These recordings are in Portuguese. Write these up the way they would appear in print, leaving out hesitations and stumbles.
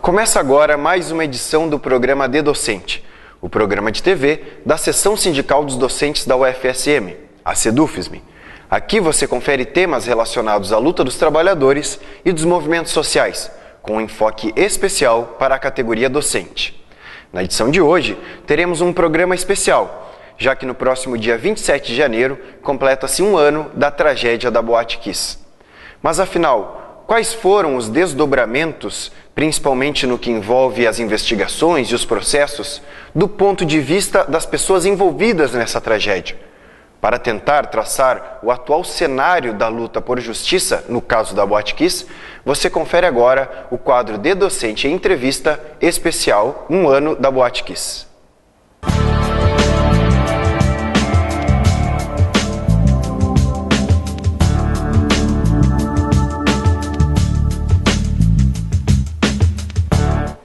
Começa agora mais uma edição do programa De Docente, o programa de TV da Seção Sindical dos Docentes da UFSM, a SEDUFSM. Aqui você confere temas relacionados à luta dos trabalhadores e dos movimentos sociais, com um enfoque especial para a categoria docente. Na edição de hoje, teremos um programa especial, já que no próximo dia 27 de janeiro completa-se um ano da tragédia da Boate Kiss. Mas afinal, quais foram os desdobramentos, principalmente no que envolve as investigações e os processos, do ponto de vista das pessoas envolvidas nessa tragédia? Para tentar traçar o atual cenário da luta por justiça, no caso da Boate Kiss, você confere agora o quadro De Docente em Entrevista especial Um Ano da Boate Kiss.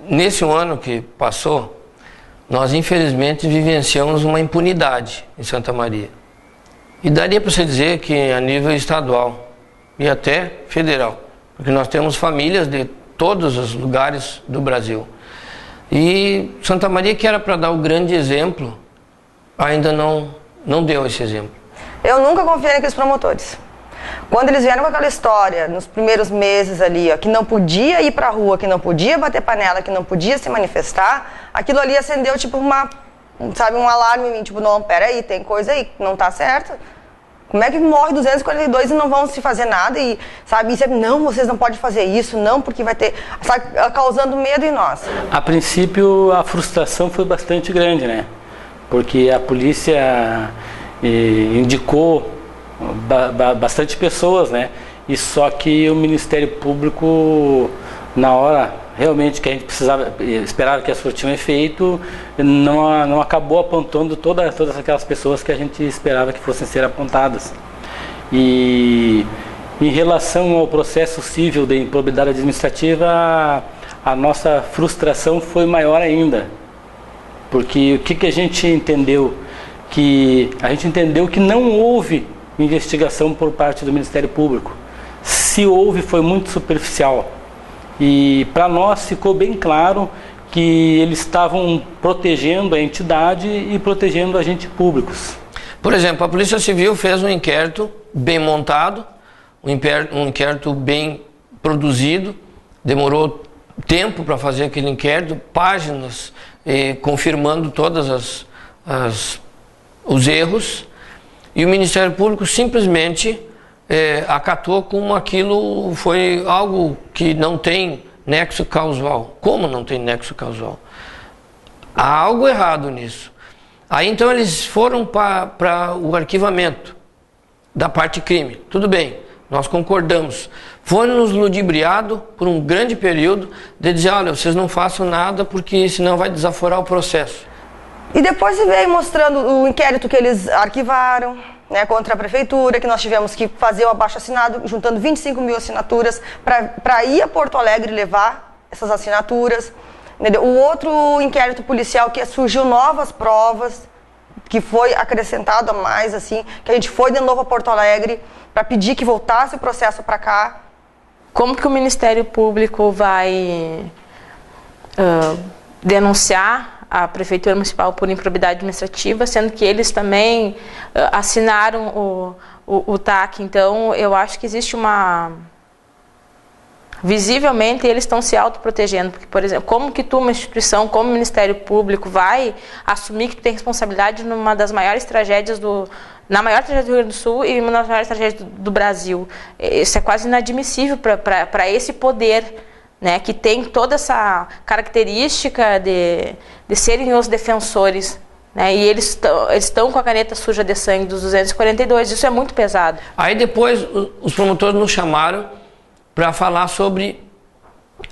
Nesse ano que passou, nós infelizmente vivenciamos uma impunidade em Santa Maria. E daria para você dizer que a nível estadual e até federal, porque nós temos famílias de todos os lugares do Brasil. E Santa Maria, que era para dar o grande exemplo, ainda não deu esse exemplo. Eu nunca confiei naqueles promotores. Quando eles vieram com aquela história, nos primeiros meses ali, ó, que não podia ir pra rua, que não podia bater panela, que não podia se manifestar, aquilo ali acendeu tipo um alarme em mim, tipo, não, peraí, tem coisa aí que não tá certa. Como é que morre 242 e não vão se fazer nada? E, sabe, não, vocês não podem fazer isso, não, porque vai ter, sabe, causando medo em nós. A princípio, a frustração foi bastante grande, né? Porque a polícia indicou bastante pessoas, né? E só que o Ministério Público, na hora realmente que a gente esperava que as coisas tinham efeito, não acabou apontando todas aquelas pessoas que a gente esperava que fossem ser apontadas. E em relação ao processo civil de improbidade administrativa, a nossa frustração foi maior ainda, porque o que a gente entendeu? A gente entendeu que não houve investigação por parte do Ministério Público. Se houve, foi muito superficial. E para nós ficou bem claro que eles estavam protegendo a entidade e protegendo agentes públicos. Por exemplo, a Polícia Civil fez um inquérito bem montado, um inquérito bem produzido, demorou tempo para fazer aquele inquérito, páginas confirmando todos os erros. E o Ministério Público simplesmente acatou como aquilo foi algo que não tem nexo causal. Como não tem nexo causal? Há algo errado nisso. Aí então eles foram para o arquivamento da parte crime. Tudo bem, nós concordamos. Foi-nos ludibriado por um grande período de dizer, olha, vocês não façam nada porque senão vai desaforar o processo. E depois veio mostrando o inquérito que eles arquivaram, né, contra a prefeitura, que nós tivemos que fazer o abaixo-assinado, juntando 25 mil assinaturas para ir a Porto Alegre levar essas assinaturas. Entendeu? O outro inquérito policial que surgiu novas provas, que foi acrescentado a mais, assim, que a gente foi de novo a Porto Alegre para pedir que voltasse o processo para cá. Como que o Ministério Público vai denunciar a Prefeitura Municipal por improbidade administrativa, sendo que eles também assinaram o TAC? Então, eu acho que existe visivelmente, eles estão se autoprotegendo, porque, por exemplo, como que uma instituição como o Ministério Público vai assumir que tu tem responsabilidade numa das maiores tragédias na maior tragédia do Rio Grande do Sul e uma das maiores tragédias do Brasil? Isso é quase inadmissível para esse poder, né, que tem toda essa característica de serem os defensores, né, e eles estão com a caneta suja de sangue dos 242, isso é muito pesado. Aí depois os promotores nos chamaram para falar sobre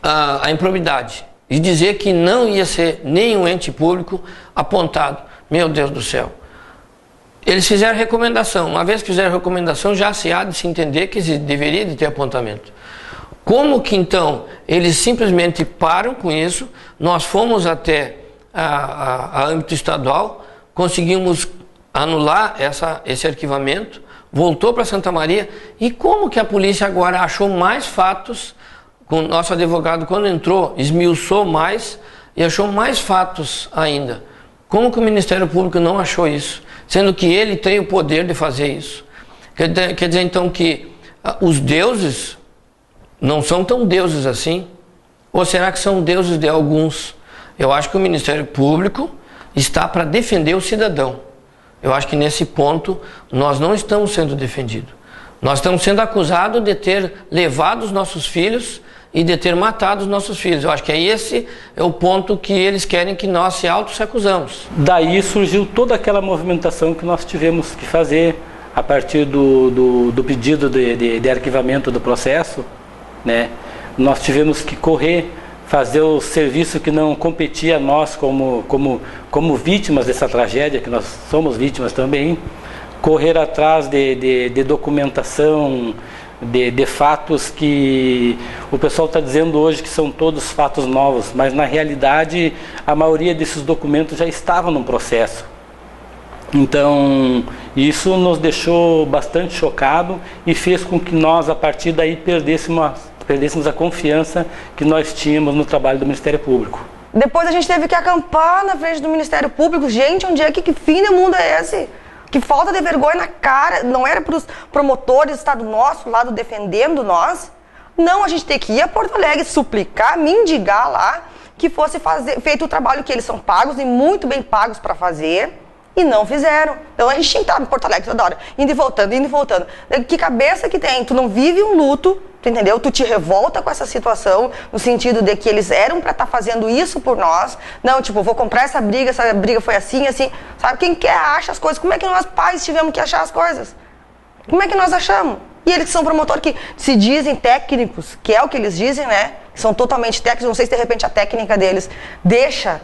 a improbidade e dizer que não ia ser nenhum ente público apontado. Meu Deus do céu. Eles fizeram recomendação. Uma vez que fizeram recomendação, já se há de se entender que deveria de ter apontamento. Como que então eles simplesmente param com isso? Nós fomos até a âmbito estadual, conseguimos anular esse arquivamento, voltou para Santa Maria. E como que a polícia agora achou mais fatos o nosso advogado, quando entrou, esmiuçou mais e achou mais fatos ainda. Como que o Ministério Público não achou isso? Sendo que ele tem o poder de fazer isso. Quer dizer, então, que os deuses não são tão deuses assim? Ou será que são deuses de alguns? Eu acho que o Ministério Público está para defender o cidadão. Eu acho que nesse ponto nós não estamos sendo defendidos. Nós estamos sendo acusados de ter levado os nossos filhos e de ter matado os nossos filhos. Eu acho que esse é o ponto que eles querem que nós se auto-acusamos. Daí surgiu toda aquela movimentação que nós tivemos que fazer a partir do pedido de arquivamento do processo, né? Nós tivemos que correr, fazer o serviço que não competia a nós como vítimas dessa tragédia, que nós somos vítimas também, correr atrás de documentação, de fatos que o pessoal está dizendo hoje que são todos fatos novos, mas na realidade a maioria desses documentos já estavam no processo. Então isso nos deixou bastante chocado e fez com que nós a partir daí perdêssemos a confiança que nós tínhamos no trabalho do Ministério Público. Depois a gente teve que acampar na frente do Ministério Público. Gente, onde é que fim de mundo é esse? Que falta de vergonha na cara. Não era para os promotores estar do nosso lado defendendo nós? Não, a gente tem que ir a Porto Alegre suplicar, mendigar lá que fosse feito o trabalho que eles são pagos e muito bem pagos para fazer. E não fizeram. Então a gente tinha que estar em Porto Alegre toda hora, indo e voltando, indo e voltando. Que cabeça que tem? Tu não vive um luto, tu entendeu? Tu te revolta com essa situação, no sentido de que eles eram para estar fazendo isso por nós. Não, tipo, vou comprar essa briga foi assim, assim. Sabe, quem quer acha as coisas. Como é que nós pais tivemos que achar as coisas? Como é que nós achamos? E eles que são promotores que se dizem técnicos, que é o que eles dizem, né? São totalmente técnicos, não sei se de repente a técnica deles deixa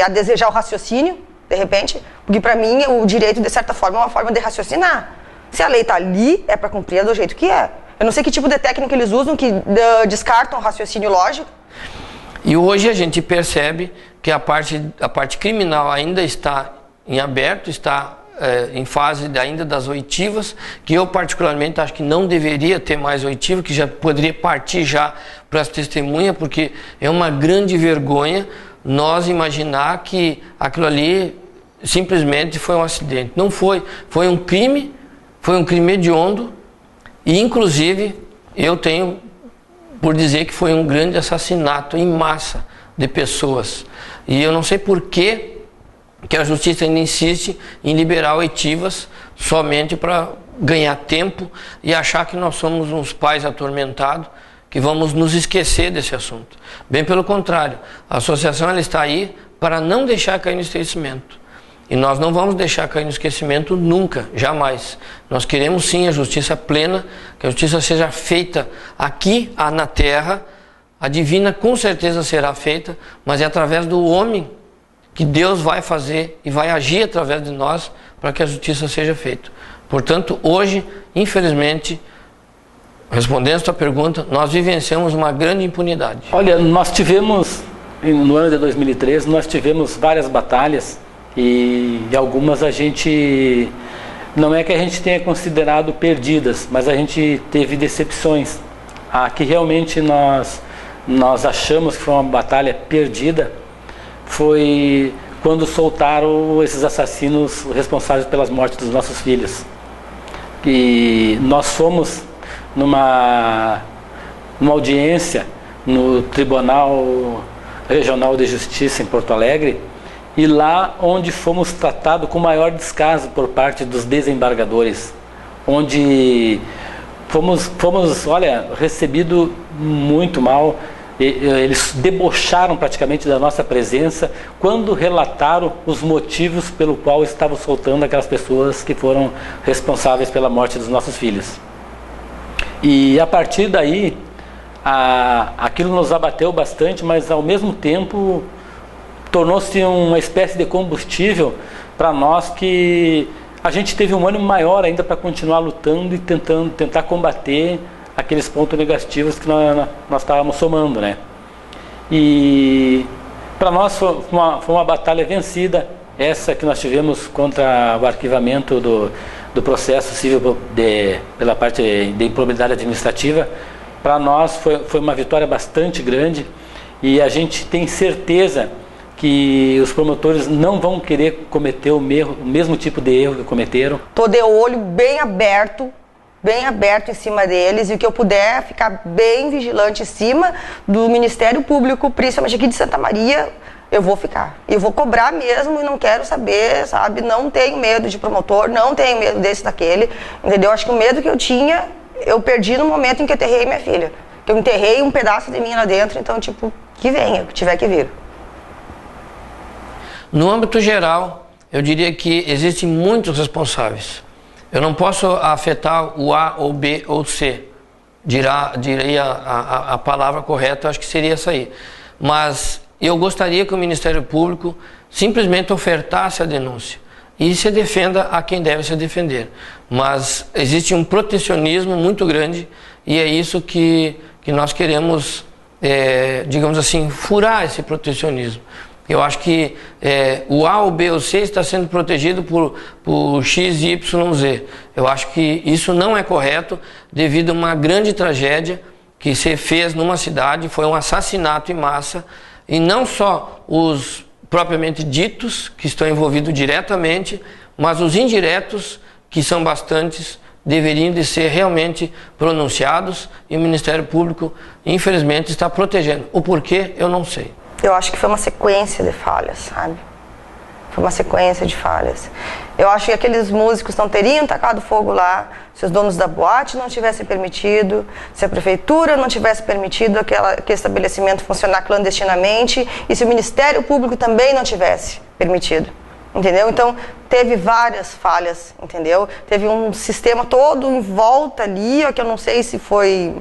a desejar o raciocínio, de repente, porque para mim o direito de certa forma é uma forma de raciocinar. Se a lei está ali, é para cumprir do jeito que é. Eu não sei que tipo de técnica eles usam que descartam o raciocínio lógico. E hoje a gente percebe que a parte criminal ainda está em aberto, está em fase ainda das oitivas, que eu particularmente acho que não deveria ter mais oitiva, que já poderia partir já para as testemunhas, porque é uma grande vergonha nós imaginar que aquilo ali simplesmente foi um acidente. Não foi. Foi um crime hediondo e, inclusive, eu tenho por dizer que foi um grande assassinato em massa de pessoas. E eu não sei por que a justiça ainda insiste em liberar oitivas somente para ganhar tempo e achar que nós somos uns pais atormentados, que vamos nos esquecer desse assunto. Bem pelo contrário, a associação ela está aí para não deixar cair no esquecimento. E nós não vamos deixar cair no esquecimento nunca, jamais. Nós queremos sim a justiça plena, que a justiça seja feita aqui na terra. A divina com certeza será feita, mas é através do homem que Deus vai fazer e vai agir através de nós para que a justiça seja feita. Portanto, hoje, infelizmente, respondendo a tua pergunta, nós vivenciamos uma grande impunidade. Olha, nós tivemos, no ano de 2013, nós tivemos várias batalhas e algumas a gente, não é que a gente tenha considerado perdidas, mas a gente teve decepções. A que realmente nós achamos que foi uma batalha perdida foi quando soltaram esses assassinos responsáveis pelas mortes dos nossos filhos. E nós fomos numa audiência no Tribunal Regional de Justiça em Porto Alegre, e lá onde fomos tratados com maior descaso por parte dos desembargadores, onde fomos recebidos muito mal. Eles debocharam praticamente da nossa presença quando relataram os motivos pelo qual estavam soltando aquelas pessoas que foram responsáveis pela morte dos nossos filhos. E a partir daí, aquilo nos abateu bastante, mas ao mesmo tempo tornou-se uma espécie de combustível para nós, que a gente teve um ânimo maior ainda para continuar lutando e tentar combater aqueles pontos negativos que nós estávamos somando, né? E para nós foi uma batalha vencida, essa que nós tivemos contra o arquivamento do processo civil pela parte de improbidade administrativa, para nós foi uma vitória bastante grande e a gente tem certeza que os promotores não vão querer cometer o mesmo tipo de erro que cometeram. Tô de olho bem aberto em cima deles, e o que eu puder ficar bem vigilante em cima do Ministério Público, principalmente aqui de Santa Maria, eu vou ficar. E eu vou cobrar mesmo e não quero saber, sabe? Não tenho medo de promotor, não tenho medo desse, daquele, entendeu? Acho que o medo que eu tinha, eu perdi no momento em que eu enterrei minha filha. Eu enterrei um pedaço de mim lá dentro, então, tipo, que venha, que tiver que vir. No âmbito geral, eu diria que existem muitos responsáveis. Eu não posso afetar o A ou B ou C. Diria a palavra correta, acho que seria essa aí. Mas eu gostaria que o Ministério Público simplesmente ofertasse a denúncia e se defenda a quem deve se defender. Mas existe um protecionismo muito grande e é isso que nós queremos, digamos assim, furar esse protecionismo. Eu acho que o A, o B ou o C está sendo protegido por X, Y, Z. Eu acho que isso não é correto devido a uma grande tragédia que se fez numa cidade, foi um assassinato em massa, e não só os propriamente ditos, que estão envolvidos diretamente, mas os indiretos, que são bastantes, deveriam de ser realmente pronunciados, e o Ministério Público, infelizmente, está protegendo. O porquê, eu não sei. Eu acho que foi uma sequência de falhas, sabe? Foi uma sequência de falhas. Eu acho que aqueles músicos não teriam tacado fogo lá se os donos da boate não tivessem permitido, se a prefeitura não tivesse permitido aquele estabelecimento funcionar clandestinamente e se o Ministério Público também não tivesse permitido, entendeu? Então, teve várias falhas, entendeu? Teve um sistema todo em volta ali, ó, que eu não sei se foi...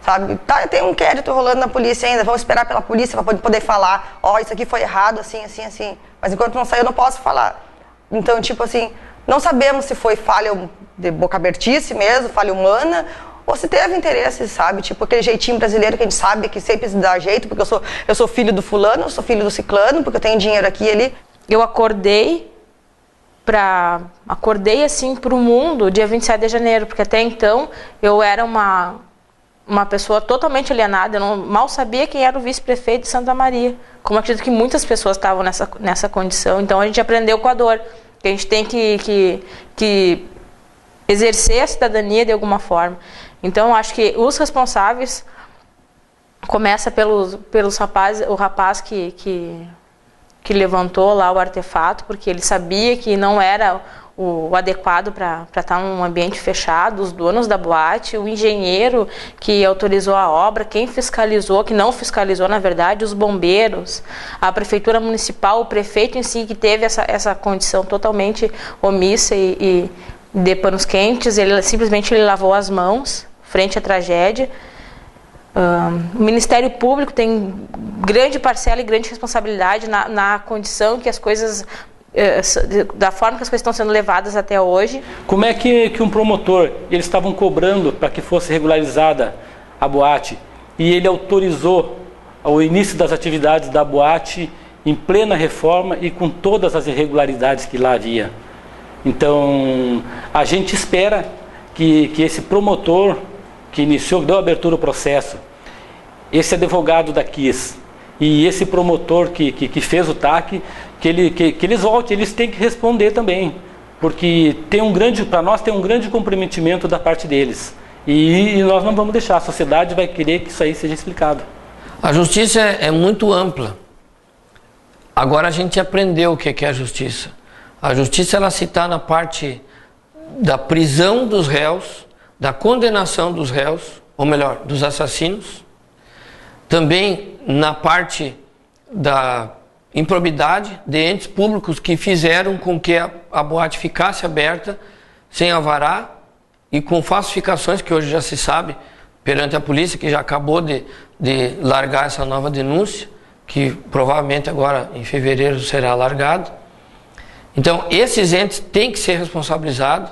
Sabe? Tá, tem um inquérito rolando na polícia ainda, vamos esperar pela polícia para poder falar, ó, isso aqui foi errado, assim, assim, assim. Mas enquanto não saiu, eu não posso falar. Então, tipo assim, não sabemos se foi falha de boca abertice mesmo, falha humana, ou se teve interesse, sabe? Tipo aquele jeitinho brasileiro que a gente sabe que sempre se dá jeito, porque eu sou filho do fulano, eu sou filho do ciclano, porque eu tenho dinheiro aqui e ali. Eu acordei assim pro mundo dia 27 de janeiro, porque até então eu era uma pessoa totalmente alienada, eu mal sabia quem era o vice-prefeito de Santa Maria. Como eu acredito que muitas pessoas estavam nessa condição. Então a gente aprendeu com a dor, que a gente tem que exercer a cidadania de alguma forma. Então eu acho que os responsáveis começa pelos rapazes, o rapaz que levantou lá o artefato, porque ele sabia que não era o adequado para estar num ambiente fechado, os donos da boate, o engenheiro que autorizou a obra, quem fiscalizou, que não fiscalizou na verdade, os bombeiros, a prefeitura municipal, o prefeito em si que teve essa condição totalmente omissa e de panos quentes, ele simplesmente lavou as mãos frente à tragédia. O Ministério Público tem grande parcela e grande responsabilidade na condição que as coisas... da forma que as coisas estão sendo levadas até hoje. Como é que um promotor, eles estavam cobrando para que fosse regularizada a boate e ele autorizou o início das atividades da boate em plena reforma e com todas as irregularidades que lá havia. Então a gente espera que esse promotor que iniciou, que deu abertura ao processo, esse advogado da KIS e esse promotor que fez o TAC, que eles voltem, eles têm que responder também, porque para nós tem um grande comprometimento da parte deles, e nós não vamos deixar, a sociedade vai querer que isso aí seja explicado. A justiça é muito ampla. Agora a gente aprendeu o que é a justiça. A justiça ela se está na parte da prisão dos réus, da condenação dos réus, ou melhor, dos assassinos, também na parte da improbidade de entes públicos que fizeram com que a boate ficasse aberta sem alvará e com falsificações que hoje já se sabe perante a polícia, que já acabou de largar essa nova denúncia, que provavelmente agora em fevereiro será largado. Então esses entes têm que ser responsabilizados,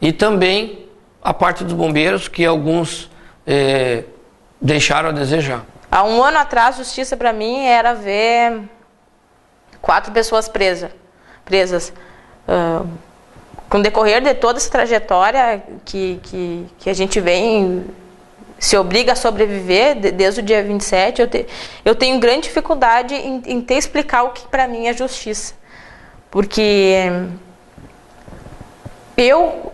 e também a parte dos bombeiros, que alguns deixaram a desejar. Há um ano atrás, justiça para mim era ver 4 pessoas presas. Com o decorrer de toda essa trajetória que a gente vem se obriga a sobreviver desde o dia 27, eu tenho grande dificuldade em ter explicar o que para mim é justiça. Porque eu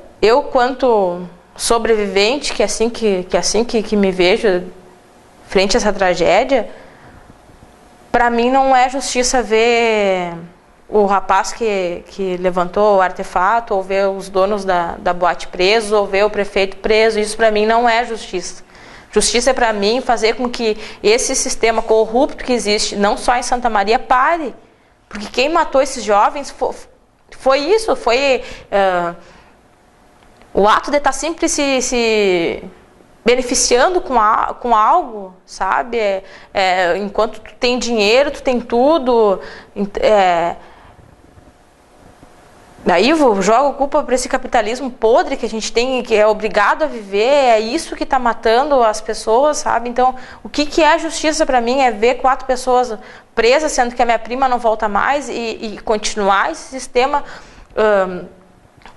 quanto sobrevivente, que assim que me vejo frente a essa tragédia, para mim não é justiça ver o rapaz que levantou o artefato, ou ver os donos da boate presos, ou ver o prefeito preso. Isso para mim não é justiça. Justiça é para mim fazer com que esse sistema corrupto que existe, não só em Santa Maria, pare. Porque quem matou esses jovens foi isso, foi o ato de estar sempre se beneficiando com algo, sabe? Enquanto tu tem dinheiro, tu tem tudo. Daí eu jogo a culpa para esse capitalismo podre que a gente tem, que é obrigado a viver, é isso que está matando as pessoas, sabe? Então, o que é justiça para mim é ver 4 pessoas presas, sendo que a minha prima não volta mais, e continuar esse sistema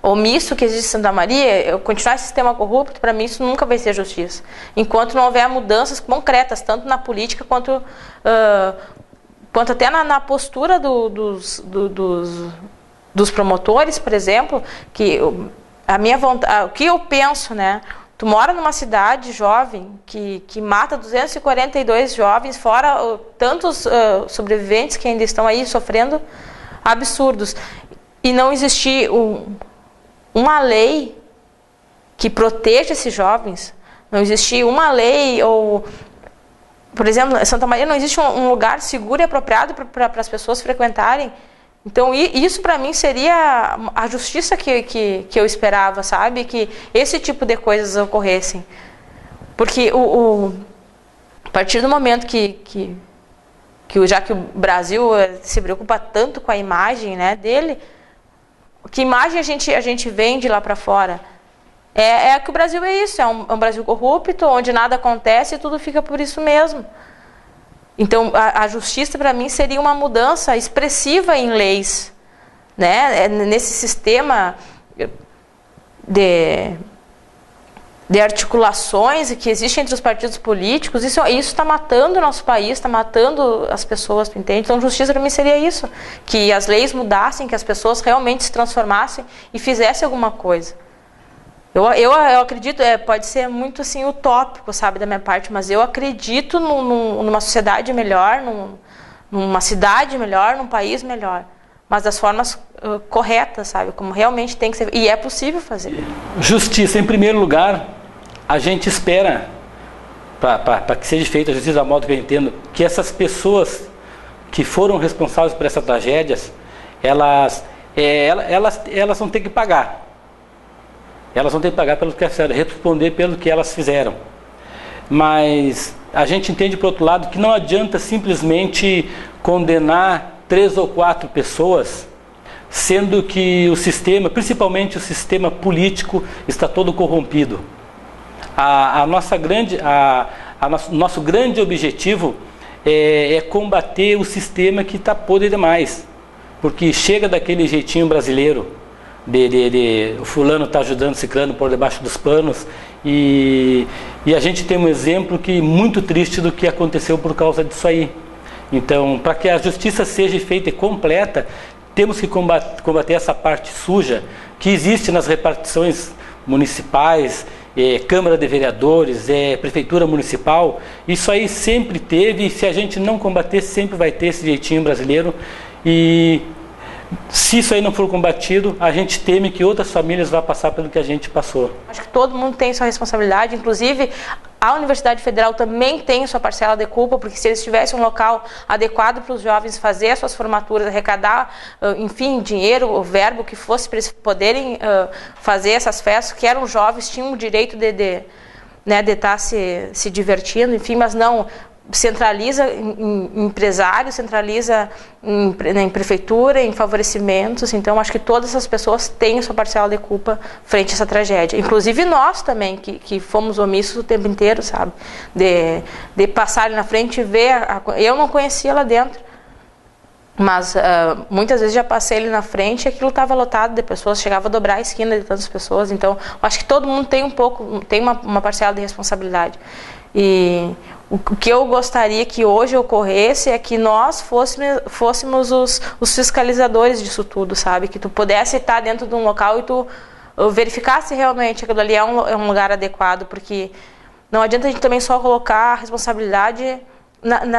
omisso que existe em Santa Maria, continuar esse sistema corrupto, para mim isso nunca vai ser justiça. Enquanto não houver mudanças concretas, tanto na política quanto até na postura dos promotores, por exemplo, que a minha vontade, o que eu penso, né? Tu mora numa cidade jovem que mata 242 jovens, fora tantos sobreviventes que ainda estão aí sofrendo absurdos, e não existir uma lei que proteja esses jovens, não existir uma lei, ou, por exemplo, em Santa Maria não existe um lugar seguro e apropriado para as pessoas frequentarem. Então, isso para mim seria a justiça que eu esperava, sabe? Que esse tipo de coisas ocorressem. Porque a partir do momento já que o Brasil se preocupa tanto com a imagem, né, dele, que imagem a gente vende lá para fora? É que o Brasil é isso, é um Brasil corrupto, onde nada acontece e tudo fica por isso mesmo. Então, a justiça para mim seria uma mudança expressiva em leis, né? Nesse sistema de articulações que existe entre os partidos políticos. Isso está matando o nosso país, está matando as pessoas, entende? Então, justiça para mim seria isso, que as leis mudassem, que as pessoas realmente se transformassem e fizessem alguma coisa. Eu acredito, pode ser muito assim utópico, sabe, da minha parte, mas eu acredito numa sociedade melhor, numa cidade melhor, num país melhor, mas das formas corretas, sabe, como realmente tem que ser, e é possível fazer. Justiça, em primeiro lugar, a gente espera, para que seja feita a justiça da modo que eu entendo, que essas pessoas que foram responsáveis por essas tragédias, elas vão ter que pagar. Elas vão ter que pagar pelo que elas fizeram, responder pelo que elas fizeram. Mas a gente entende, por outro lado, que não adianta simplesmente condenar 3 ou 4 pessoas, sendo que o sistema, principalmente o sistema político, está todo corrompido. Nosso grande objetivo é combater o sistema que está podre demais, porque chega daquele jeitinho brasileiro, o fulano está ajudando o ciclano por debaixo dos panos, e a gente tem um exemplo muito triste do que aconteceu por causa disso aí. Então, para que a justiça seja feita e completa, temos que combater essa parte suja que existe nas repartições municipais, Câmara de Vereadores, Prefeitura Municipal. Isso aí sempre teve, e se a gente não combater, sempre vai ter esse jeitinho brasileiro. E se isso aí não for combatido, a gente teme que outras famílias vão passar pelo que a gente passou. Acho que todo mundo tem sua responsabilidade, inclusive a Universidade Federal também tem sua parcela de culpa, porque se eles tivessem um local adequado para os jovens fazer as suas formaturas, arrecadar, enfim, dinheiro, o verbo que fosse para eles poderem fazer essas festas, que eram jovens, tinham o direito de estar se divertindo, enfim, mas não. Centraliza em empresários, centraliza em prefeitura, em favorecimentos. Então, acho que todas essas pessoas têm sua parcela de culpa frente a essa tragédia. Inclusive nós também, que fomos omissos o tempo inteiro, sabe? De passar na frente e ver. Eu não conhecia lá dentro. Mas muitas vezes já passei ali na frente e aquilo estava lotado de pessoas, chegava a dobrar a esquina de tantas pessoas. Então, eu acho que todo mundo tem uma parcela de responsabilidade. E o que eu gostaria que hoje ocorresse é que nós fôssemos os fiscalizadores disso tudo, sabe? Que tu pudesse estar dentro de um local e tu verificasse realmente aquilo ali é um lugar adequado, porque não adianta a gente também só colocar a responsabilidade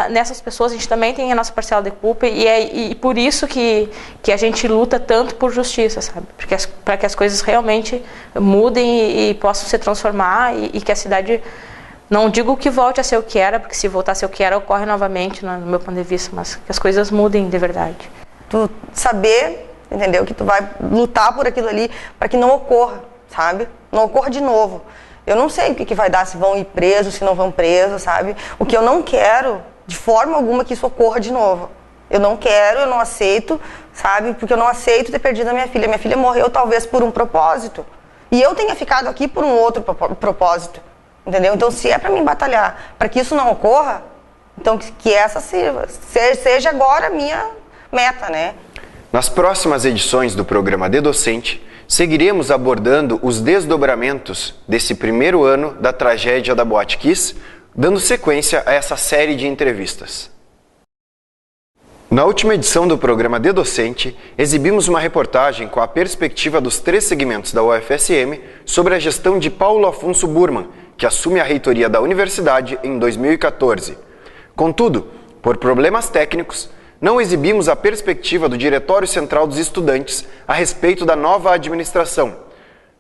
nessas pessoas. A gente também tem a nossa parcela de culpa e por isso que a gente luta tanto por justiça, sabe? Para que as coisas realmente mudem e possam se transformar e que a cidade, não digo que volte a ser o que era, porque se voltar a ser o que era, ocorre novamente no meu ponto de vista, mas que as coisas mudem de verdade. Tu saber, entendeu, que tu vai lutar por aquilo ali para que não ocorra, sabe? Não ocorra de novo. Eu não sei o que vai dar, se vão ir presos, se não vão presos, sabe? O que eu não quero, de forma alguma, que isso ocorra de novo. Eu não quero, eu não aceito, sabe? Porque eu não aceito ter perdido a minha filha. Minha filha morreu talvez por um propósito. E eu tenha ficado aqui por um outro propósito, entendeu? Então, se é para mim batalhar para que isso não ocorra, então que essa seja agora a minha meta, né? Nas próximas edições do programa De Docente, seguiremos abordando os desdobramentos desse primeiro ano da tragédia da Boate Kiss, dando sequência a essa série de entrevistas. Na última edição do programa De Docente, exibimos uma reportagem com a perspectiva dos 3 segmentos da UFSM sobre a gestão de Paulo Afonso Burman, que assume a reitoria da universidade em 2014. Contudo, por problemas técnicos, não exibimos a perspectiva do Diretório Central dos Estudantes a respeito da nova administração.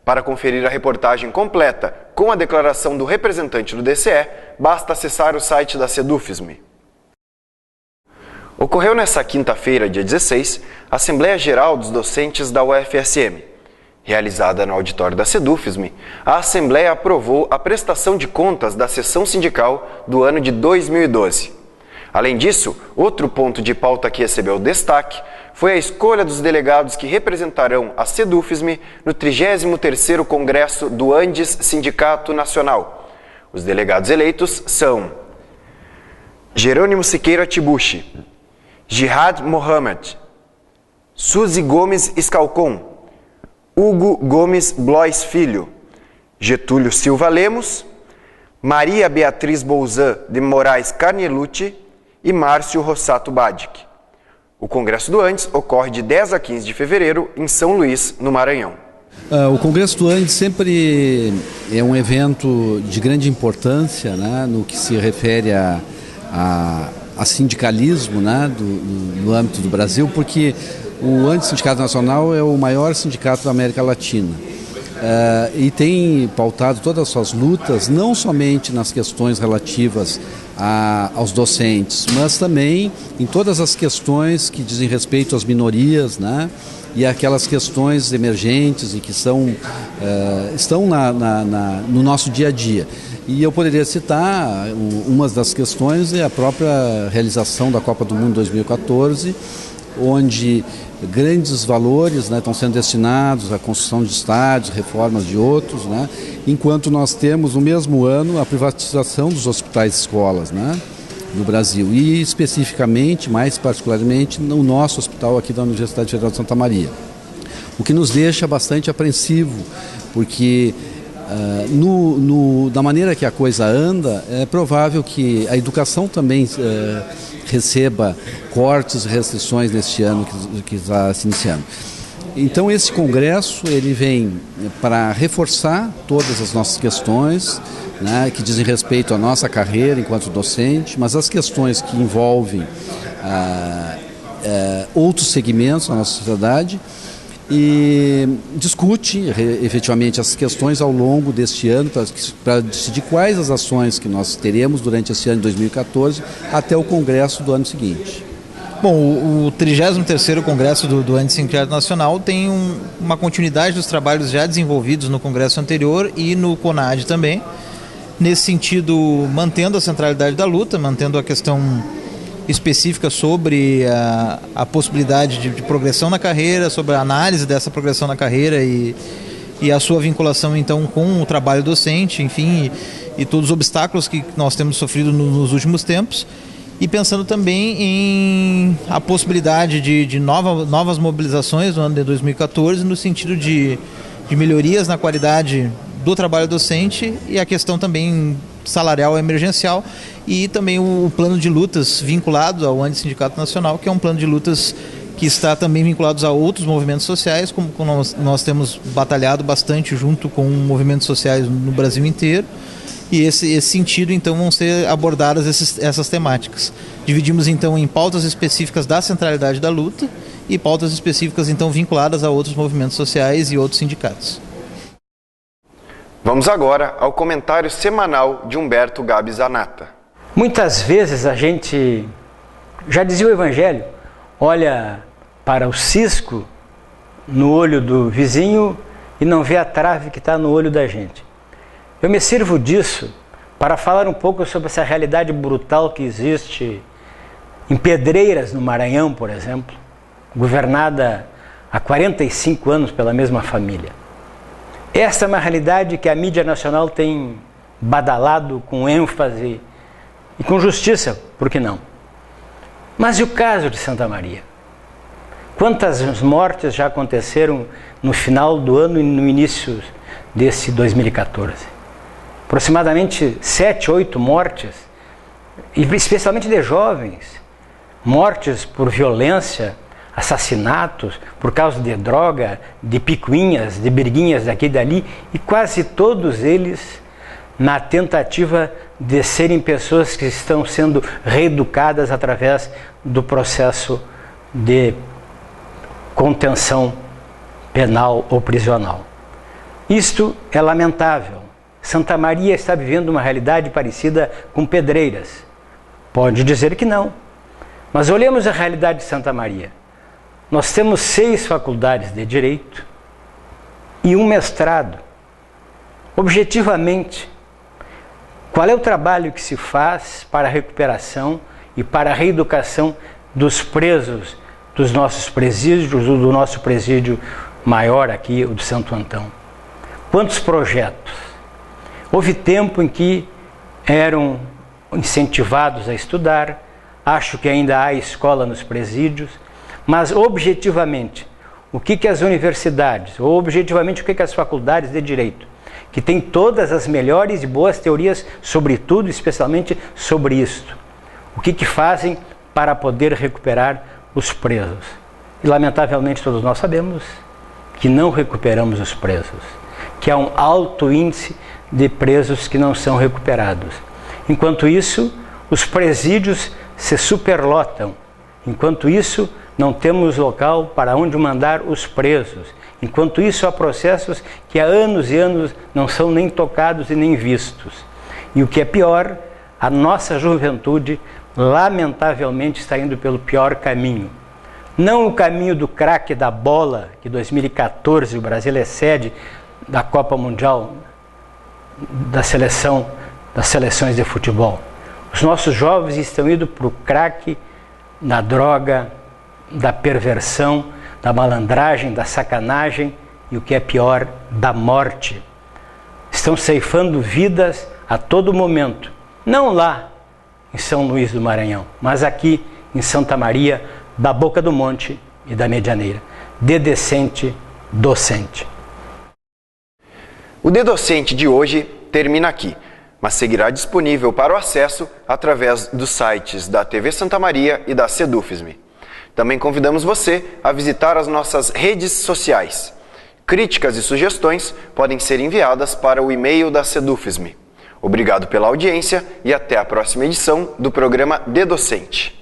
Para conferir a reportagem completa com a declaração do representante do DCE, basta acessar o site da Sedufisme. Ocorreu nesta quinta-feira, dia 16, a Assembleia Geral dos Docentes da UFSM. Realizada no auditório da Sedufisme, a Assembleia aprovou a prestação de contas da sessão sindical do ano de 2012. Além disso, outro ponto de pauta que recebeu destaque foi a escolha dos delegados que representarão a Sedufisme no 33º Congresso do Andes Sindicato Nacional. Os delegados eleitos são Jerônimo Siqueira Tibuchi, Jihad Mohamed, Suzy Gomes Escalcon, Hugo Gomes Blois Filho, Getúlio Silva Lemos, Maria Beatriz Bouzan de Moraes Carnelucci e Márcio Rossato Badic. O Congresso do Andes ocorre de 10 a 15 de fevereiro em São Luís, no Maranhão. O Congresso do Andes sempre é um evento de grande importância, né, no que se refere a sindicalismo, né, no âmbito do Brasil, porque o Andes Sindicato Nacional é o maior sindicato da América Latina. E tem pautado todas as suas lutas, não somente nas questões relativas aos docentes, mas também em todas as questões que dizem respeito às minorias, né? E aquelas questões emergentes e que estão no nosso dia a dia. E eu poderia citar uma das questões é a própria realização da Copa do Mundo 2014, onde grandes valores, né, estão sendo destinados à construção de estádios, reformas de outros, né, enquanto nós temos no mesmo ano a privatização dos hospitais e escolas, né, no Brasil e especificamente, mais particularmente, no nosso hospital aqui da Universidade Federal de Santa Maria. O que nos deixa bastante apreensivo, porque da maneira que a coisa anda, é provável que a educação também receba cortes e restrições neste ano que está se iniciando. Então esse congresso ele vem para reforçar todas as nossas questões, né, que dizem respeito à nossa carreira enquanto docente, mas as questões que envolvem outros segmentos da nossa sociedade, e discute efetivamente as questões ao longo deste ano para decidir quais as ações que nós teremos durante esse ano de 2014 até o congresso do ano seguinte. Bom, o 33º Congresso do Andes Sindicato Nacional tem uma continuidade dos trabalhos já desenvolvidos no congresso anterior e no CONAD também, nesse sentido mantendo a centralidade da luta, mantendo a questão específica sobre a possibilidade de progressão na carreira, sobre a análise dessa progressão na carreira e a sua vinculação então com o trabalho docente, enfim, e todos os obstáculos que nós temos sofrido nos últimos tempos. e pensando também em a possibilidade de novas mobilizações no ano de 2014, no sentido de melhorias na qualidade do trabalho docente e a questão também salarial emergencial, e também o plano de lutas vinculado ao Antissindicato Nacional, que é um plano de lutas que está também vinculado a outros movimentos sociais, como nós temos batalhado bastante junto com movimentos sociais no Brasil inteiro. E esse sentido, então, vão ser abordadas essas temáticas. Dividimos, então, em pautas específicas da centralidade da luta e pautas específicas, então, vinculadas a outros movimentos sociais e outros sindicatos. Vamos agora ao comentário semanal de Humberto Gabi Zanata. Muitas vezes a gente, já dizia o Evangelho, olha para o cisco no olho do vizinho e não vê a trave que está no olho da gente. Eu me sirvo disso para falar um pouco sobre essa realidade brutal que existe em Pedreiras, no Maranhão, por exemplo, governada há 45 anos pela mesma família. Essa é uma realidade que a mídia nacional tem badalado com ênfase e com justiça, por que não? Mas e o caso de Santa Maria? Quantas mortes já aconteceram no final do ano e no início desse 2014? Aproximadamente 7, 8 mortes, e especialmente de jovens, mortes por violência, assassinatos, por causa de droga, de picuinhas, de briguinhas daqui e dali, e quase todos eles na tentativa de serem pessoas que estão sendo reeducadas através do processo de contenção penal ou prisional. Isto é lamentável. Santa Maria está vivendo uma realidade parecida com Pedreiras. Pode dizer que não. Mas olhemos a realidade de Santa Maria. Nós temos 6 faculdades de Direito e um mestrado. Objetivamente, qual é o trabalho que se faz para a recuperação e para a reeducação dos presos dos nossos presídios, do nosso presídio maior aqui, o de Santo Antão? Quantos projetos? Houve tempo em que eram incentivados a estudar, acho que ainda há escola nos presídios, mas objetivamente, o que as universidades, ou objetivamente o que as faculdades de Direito, que têm todas as melhores e boas teorias sobre tudo, especialmente sobre isto, o que fazem para poder recuperar os presos? E lamentavelmente todos nós sabemos que não recuperamos os presos, que há um alto índice de presos que não são recuperados. Enquanto isso, os presídios se superlotam. Enquanto isso, não temos local para onde mandar os presos. Enquanto isso, há processos que há anos e anos não são nem tocados e nem vistos. E o que é pior, a nossa juventude, lamentavelmente, está indo pelo pior caminho. Não o caminho do craque da bola, que em 2014 o Brasil é sede da Copa Mundial das seleções de futebol. Os nossos jovens estão indo para o craque da droga, da perversão, da malandragem, da sacanagem e, o que é pior, da morte. Estão ceifando vidas a todo momento, não lá em São Luís do Maranhão, mas aqui em Santa Maria, da Boca do Monte e da Medianeira. De Decente, Docente. O De Docente de hoje termina aqui, mas seguirá disponível para o acesso através dos sites da TV Santa Maria e da Sedufisme. Também convidamos você a visitar as nossas redes sociais. Críticas e sugestões podem ser enviadas para o e-mail da Sedufisme. Obrigado pela audiência e até a próxima edição do programa De Docente.